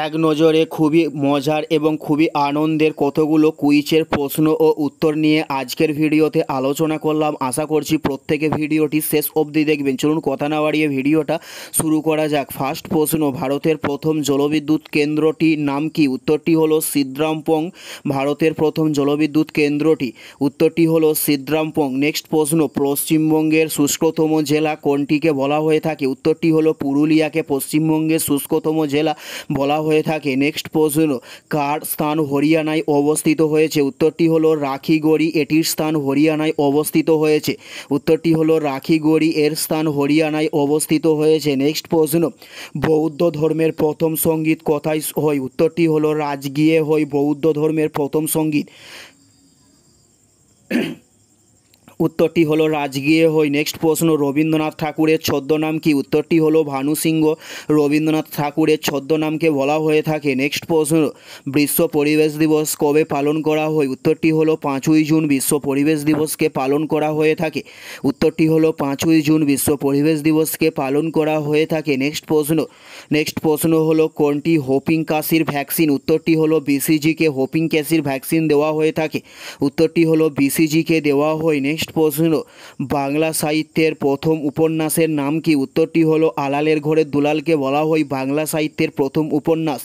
এক নজরে খুবই মজার এবং খুবই আনন্দের কতগুলো কুইজের প্রশ্ন ও উত্তর নিয়ে আজকের ভিডিওতে আলোচনা করলাম। আশা করছি প্রত্যেকে ভিডিওটি শেষ অবধি দেখবেন। চলুন কথা না বাড়িয়ে ভিডিওটা শুরু করা যাক। ফার্স্ট প্রশ্ন, ভারতের প্রথম জলবিদ্যুৎ কেন্দ্রটির নাম কি? উত্তরটি হলো সিদ্রামপং। ভারতের প্রথম জলবিদ্যুৎ কেন্দ্রটি, উত্তরটি হলো সিদ্রামপং। নেক্সট প্রশ্ন, পশ্চিমবঙ্গের শুষ্কতম জেলা কোনটিকে বলা হয়ে থাকে? উত্তরটি হলো পুরুলিয়াকে পশ্চিমবঙ্গের শুষ্কতম জেলা বলা হয়ে থাকে। নেক্সট প্রশ্ন, কার স্থান হরিয়ানায় অবস্থিত হয়েছে? উত্তরটি হলো রাখিগড়ি, এটির স্থান হরিয়ানায় অবস্থিত হয়েছে। উত্তরটি হলো রাখিগড়ি, এর স্থান হরিয়ানায় অবস্থিত হয়েছে। নেক্সট প্রশ্ন, বৌদ্ধ ধর্মের প্রথম সঙ্গীত কোথায় হয়? উত্তরটি হলো রাজগিয়ে হয় বৌদ্ধ ধর্মের প্রথম সঙ্গীত। উত্তরটি হলো রাজগিয়ে হয়। নেক্সট প্রশ্ন, রবীন্দ্রনাথ ঠাকুরের ছদ্মনাম কি? উত্তরটি হলো ভানু সিংহ। রবীন্দ্রনাথ ঠাকুরের ছদ্মনামকে বলা হয়ে থাকে। নেক্সট প্রশ্ন, বিশ্ব পরিবেশ দিবস কবে পালন করা হয়? উত্তরটি হলো 5ই জুন বিশ্ব পরিবেশ দিবসকে পালন করা হয়ে থাকে। উত্তরটি হলো 5ই জুন বিশ্ব পরিবেশ দিবসকে পালন করা হয়ে থাকে। নেক্সট প্রশ্ন হলো কোনটি হোপিং কাশির ভ্যাকসিন? উত্তরটি হলো বিসিজিকে হোপিং কাশির ভ্যাকসিন দেওয়া হয়ে থাকে। উত্তরটি হলো বিসিজিকে দেওয়া হয়। নেক্সট প্রশ্ন, বাংলা সাহিত্যের প্রথম উপন্যাসের নাম কি? উত্তরটি হলো আলালের ঘরের দুলালকে বলা হয় বাংলা সাহিত্যের প্রথম উপন্যাস।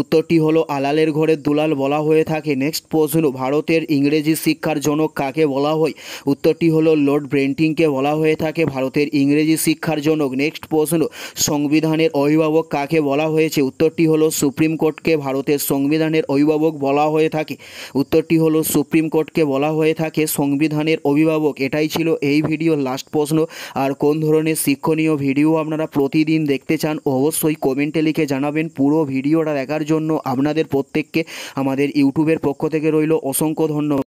উত্তরটি হলো আলালের ঘরের দুলাল বলা হয়ে থাকে। নেক্সট প্রশ্ন, ভারতের ইংরেজি শিক্ষার জনক কাকে বলা হয়? উত্তরটি হলো লর্ড বেন্টিংকে বলা হয়ে থাকে ভারতের ইংরেজি শিক্ষার জনক। নেক্সট প্রশ্ন, সংবিধানের অভিভাবক কাকে বলা হয়েছে? উত্তরটি হলো সুপ্রিম কোর্টকে ভারতের সংবিধানের অভিভাবক বলা হয়ে থাকে। উত্তরটি হলো সুপ্রিম কোর্টকে বলা হয়ে থাকে সংবিধানের অভিভাবক। এটাই ছিল এই ভিডিওর লাস্ট প্রশ্ন। আর কোন ধরনের শিক্ষণীয় ভিডিও আপনারা প্রতিদিন দেখতে চান অবশ্যই কমেন্টে লিখে জানাবেন। পুরো ভিডিওটা দেখার জন্য আপনাদের প্রত্যেককে আমাদের ইউটিউবের পক্ষ থেকে রইল অসংখ্য ধন্যবাদ।